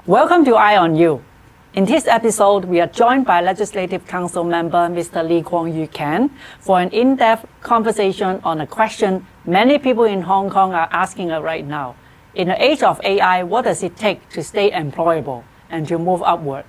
Welcome to Eye on You. In this episode, we are joined by Legislative Council member Mr. Lee Kwong-yu Ken for an in-depth conversation on a question many people in Hong Kong are asking right now. In the age of AI, what does it take to stay employable and to move upward?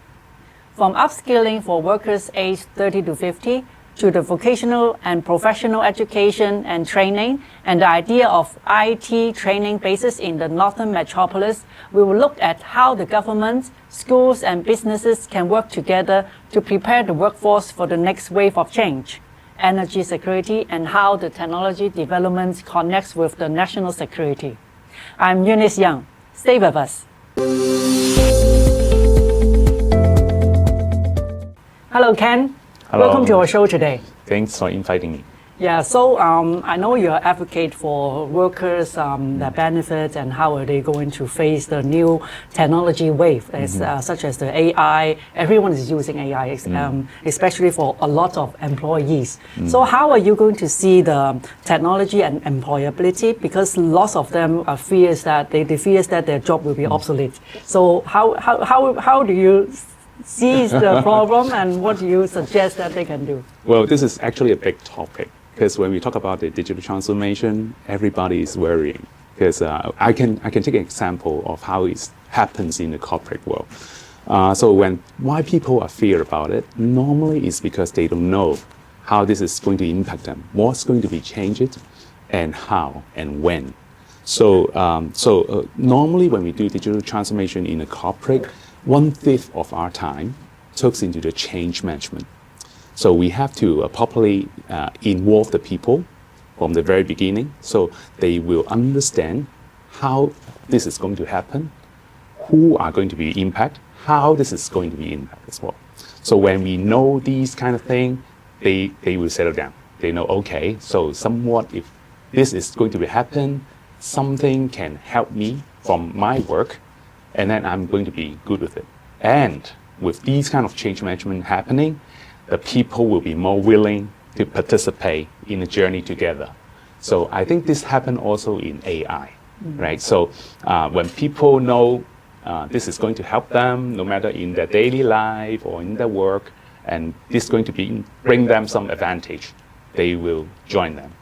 From upskilling for workers aged 30 to 50, to the vocational and professional education and training, and the idea of IT training bases in the Northern Metropolis, we will look at how the government, schools and businesses can work together to prepare the workforce for the next wave of change, energy security, and how the technology development connects with the national security. I'm Eunice Young. Stay with us. Hello, Ken. Hello. Welcome to our show today. Thanks for inviting me. Yeah, so I know you're an advocate for workers, their benefits, and how are they going to face the new technology wave, such as the AI. Everyone is using AI, especially for a lot of employees. So how are you going to see the technology and employability? Because lots of them fears that they fears that their job will be obsolete. So how do you seize the problem, and what do you suggest that they can do? Well, this is actually a big topic because when we talk about the digital transformation, everybody is worrying. Because I can take an example of how it happens in the corporate world. So why people are fear about it, normally is because they don't know how this is going to impact them, what's going to be changed, and how and when. So normally when we do digital transformation in a corporate, 1/5 of our time takes into the change management. So we have to properly involve the people from the very beginning, so they will understand how this is going to happen, who are going to be impacted, how this is going to be impacted as well. So when we know these kind of things, they will settle down. They know, okay, so somewhat if this is going to happen, something can help me from my work, and then I'm going to be good with it. And with these kind of change management happening, the people will be more willing to participate in the journey together. So I think this happened also in AI, right? So when people know this is going to help them, no matter in their daily life or in their work, and this is going to bring them some advantage, they will join them.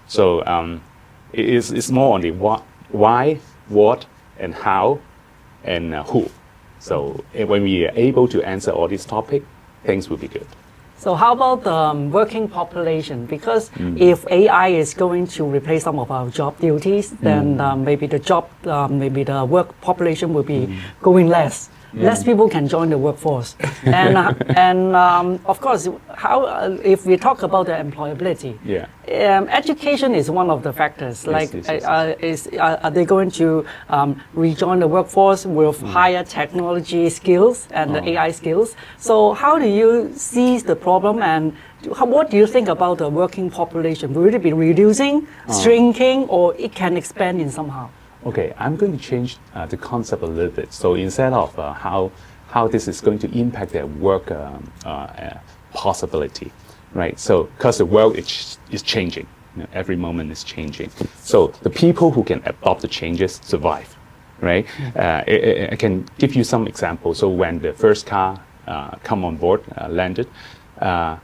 So it's more on the why, what, and how, and who. So when we are able to answer all these topics, things will be good. So how about the working population? Because if AI is going to replace some of our job duties, then maybe the work population will be going less. Less people can join the workforce, and of course, if we talk about the employability, education is one of the factors. Are they going to rejoin the workforce with higher technology skills and the AI skills? So how do you seize the problem, and what do you think about the working population? Will it be reducing, shrinking, or it can expand in somehow? Okay, I'm going to change the concept a little bit. So instead of how this is going to impact their work possibility, right? So because the world is changing, every moment is changing. So the people who can adopt the changes survive, right? I can give you some examples. So when the first car come on board, landed, the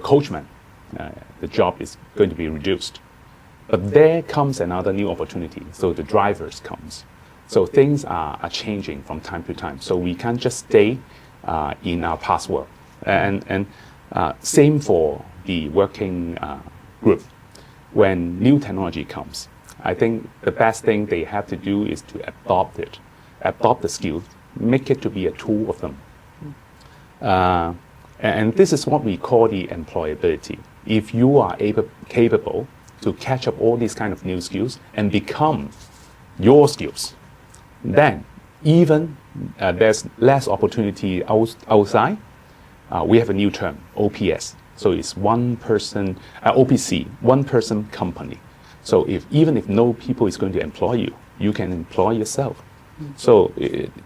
coachman, the job is going to be reduced. But there comes another new opportunity. So the drivers comes. So things are changing from time to time. So we can't just stay in our past work. And same for the working group. When new technology comes, I think the best thing they have to do is to adopt the skills, make it to be a tool of them. And this is what we call the employability. If you are capable to catch up all these kind of new skills and become your skills, then even there's less opportunity outside. We have a new term, OPS. So it's one person, OPC, one person company. So even if no people is going to employ you, you can employ yourself. So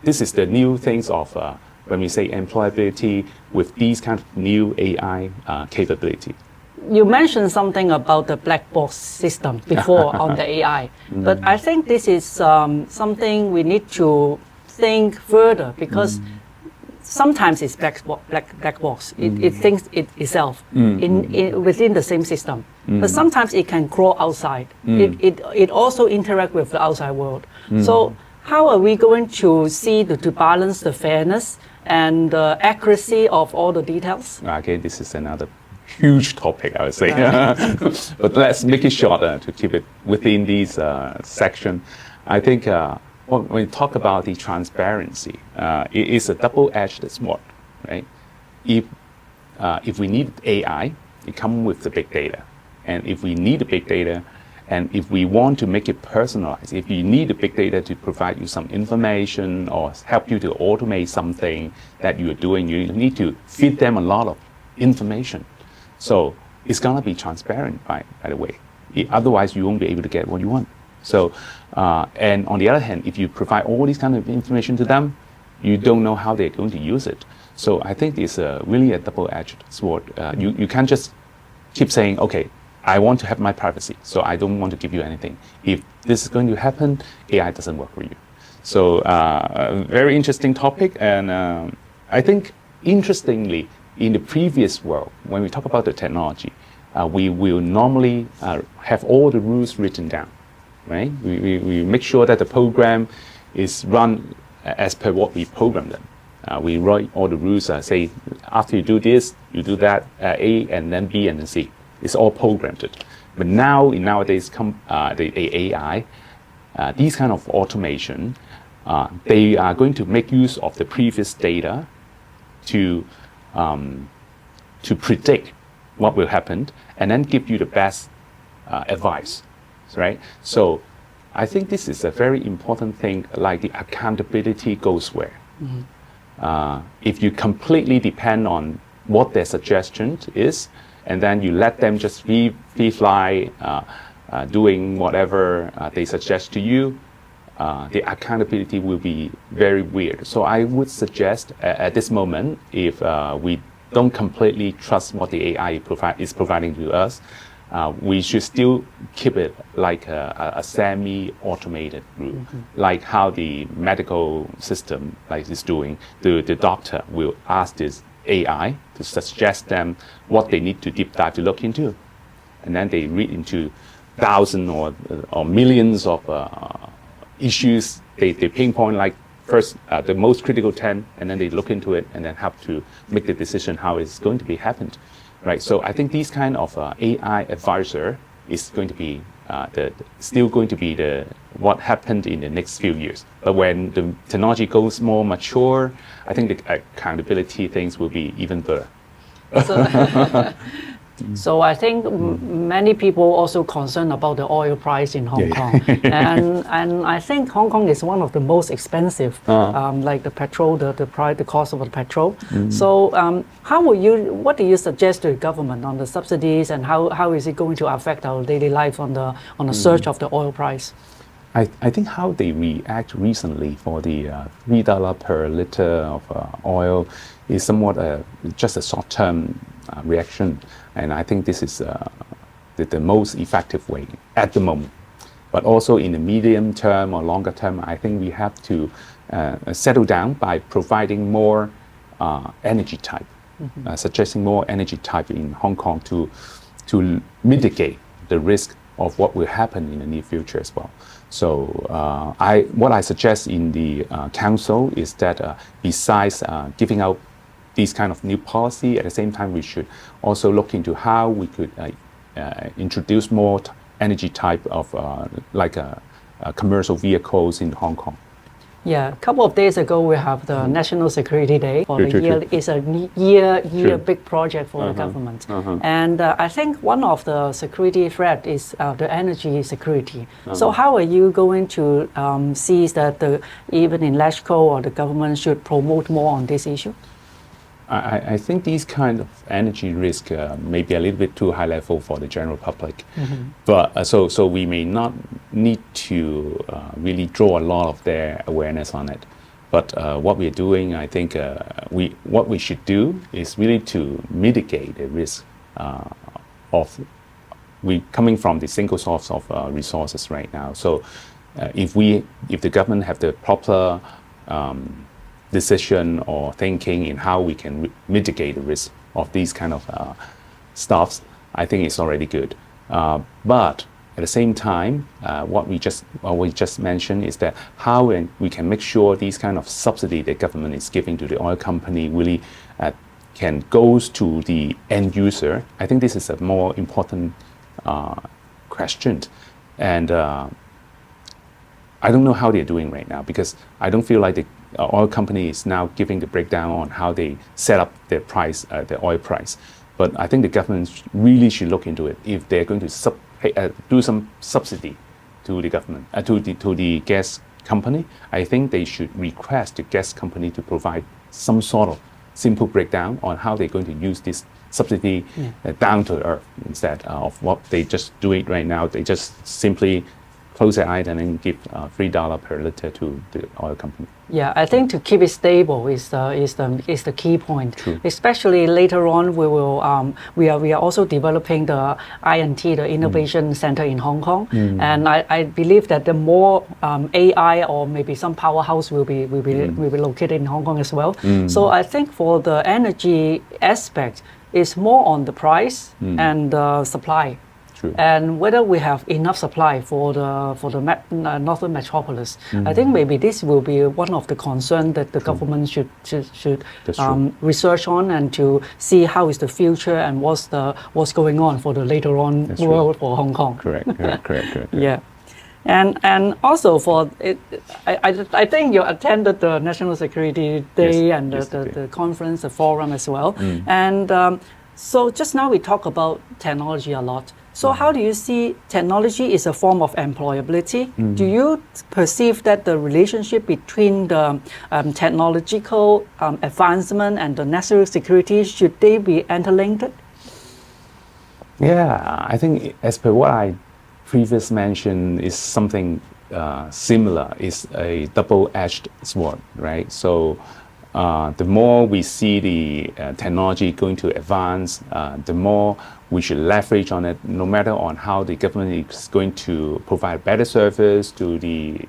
this is the new things of when we say employability with these kind of new AI capability. You mentioned something about the black box system before on the AI, but I think this is something we need to think further because sometimes it's black box. It thinks it itself within the same system. But sometimes it can crawl outside. It also interact with the outside world. So how are we going to see to balance the fairness and the accuracy of all the details? Okay, this is another huge topic, I would say. But let's make it shorter to keep it within this section. I think when we talk about the transparency, it is a double-edged sword, right? If we need AI, it comes with the big data. And if we need the big data, and if we want to make it personalized, if you need the big data to provide you some information or help you to automate something that you are doing, you need to feed them a lot of information. So it's gonna be transparent, by the way. Otherwise, you won't be able to get what you want. So, and on the other hand, if you provide all this kind of information to them, you don't know how they're going to use it. So I think it's really a double-edged sword. You can't just keep saying, okay, I want to have my privacy, so I don't want to give you anything. If this is going to happen, AI doesn't work for you. So very interesting topic, and I think interestingly, in the previous world, when we talk about the technology, we will normally have all the rules written down, right? We make sure that the program is run as per what we program them. We write all the rules, say, after you do this, you do that, A, and then B, and then C. It's all programmed. But now, nowadays, the AI, these kind of automation, they are going to make use of the previous data to predict what will happen and then give you the best advice, right? So I think this is a very important thing, like the accountability goes where. If you completely depend on what their suggestion is, and then you let them just fly, doing whatever they suggest to you, the accountability will be very weird. So I would suggest at this moment, if we don't completely trust what the AI is providing to us, we should still keep it like a semi-automated route, like how the medical system is doing. The doctor will ask this AI to suggest them what they need to deep dive to look into, and then they read into thousands or millions of issues. They pinpoint like first the most critical 10, and then they look into it and then have to make the decision how it's going to be happened, right? So I think these kind of AI advisor is going to be still going to be what happened in the next few years. But when the technology goes more mature, I think the accountability things will be even better. So I think many people also concerned about the oil price in Hong Kong, and I think Hong Kong is one of the most expensive, like the petrol, the price, the cost of the petrol. So what do you suggest to the government on the subsidies, and how is it going to affect our daily life on the surge of the oil price? I think how they react recently for the $3 per liter of oil is somewhat just a short-term reaction, and I think this is the most effective way at the moment. But also in the medium term or longer term, I think we have to settle down by providing more energy type, suggesting more energy type in Hong Kong to mitigate the risk of what will happen in the near future as well. So what I suggest in the council is that besides giving out these kind of new policy, at the same time we should also look into how we could introduce more energy type of commercial vehicles in Hong Kong. Yeah, a couple of days ago we have the National Security Day for the year. It's a year big project for the government, and I think one of the security threat is the energy security. So how are you going to see that even in LegCo or the government should promote more on this issue? I think these kind of energy risk may be a little bit too high level for the general public, but so we may not need to really draw a lot of their awareness on it. But what we are doing, I think, what we should do is really to mitigate the risk of coming from the single source of resources right now. So if the government have the proper decision or thinking in how we can mitigate the risk of these kind of stuffs, I think it's already good. But at the same time, what we just mentioned is that how we can make sure these kind of subsidy the government is giving to the oil company really can goes to the end user. I think this is a more important question, and I don't know how they're doing right now, because I don't feel like the oil company is now giving the breakdown on how they set up their price, the oil price. But I think the government really should look into it if they're going to do some subsidy to the government, to the gas company. I think they should request the gas company to provide some sort of simple breakdown on how they're going to use this subsidy down to earth, instead of what they just do it right now. They just simply close their eyes and then give $3 per liter to the oil company. Yeah, I think to keep it stable is the key point. True. Especially later on, we are also developing the INT, the Innovation Center in Hong Kong, and I believe that the more AI or maybe some powerhouse will be located in Hong Kong as well. So I think for the energy aspect, it's more on the price and the supply. True. And whether we have enough supply for the Northern Metropolis. I think maybe this will be one of the concerns that the government should research on, and to see how is the future and what's going on for the later on world for Hong Kong. Correct. Yeah. And also for it, I think you attended the National Security Day and the conference, the forum as well. And so just now we talk about technology a lot. So how do you see technology is a form of employability? Do you perceive that the relationship between the technological advancement and the national security, should they be interlinked? Yeah, I think as per what I previously mentioned, is something similar. It's a double-edged sword, right? So the more we see the technology going to advance, the more we should leverage on it, no matter on how the government is going to provide better service to the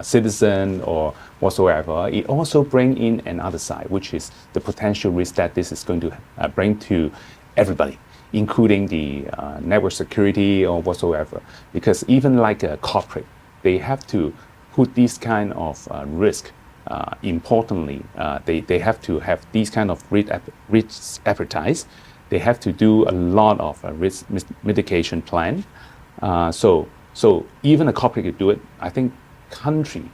citizen or whatsoever. It also brings in another side, which is the potential risk that this is going to bring to everybody, including the network security or whatsoever. Because even like a corporate, they have to put this kind of risk. Importantly, they have to have these kind of risk appetite. They have to do a lot of risk mitigation plan. So even a corporate could do it. I think country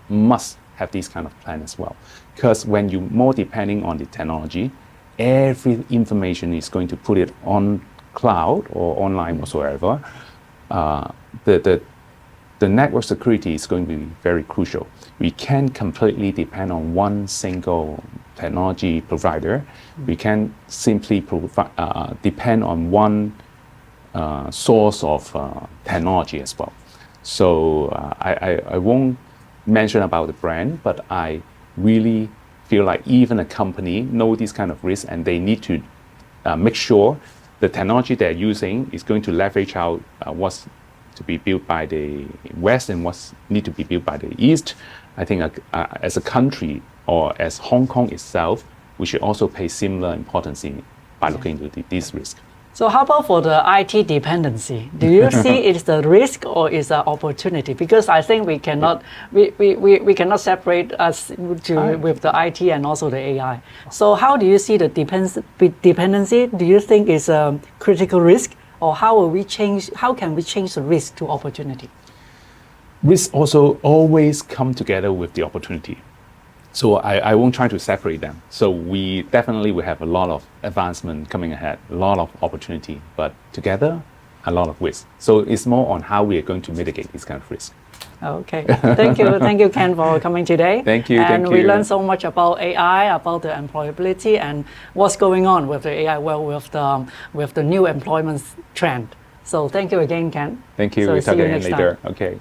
must have this kind of plan as well. Because when you more depending on the technology, every information is going to put it on cloud or online whatsoever. The network security is going to be very crucial. We can't completely depend on one single technology provider. We can't simply depend on one source of technology as well. So I won't mention about the brand, but I really feel like even a company know this kind of risk, and they need to make sure the technology they're using is going to leverage out what's to be built by the West and what's need to be built by the East. I think as a country or as Hong Kong itself, we should also pay similar importance by looking into this risk. So how about for the IT dependency? Do you see it's a risk or is an opportunity? Because I think we cannot separate us with the IT and also the AI. So how do you see the dependency? Do you think it's a critical risk, or how can we change the risk to opportunity? Risk also always come together with the opportunity. So I won't try to separate them. So we definitely will have a lot of advancement coming ahead, a lot of opportunity, but together, a lot of risk. So it's more on how we are going to mitigate this kind of risk. Okay, thank you, Ken, for coming today. Thank you. And we learned so much about AI, about the employability, and what's going on with the AI world, with the new employment trend. So thank you again, Ken. Thank you. So We'll see talk you again next later. time. Okay.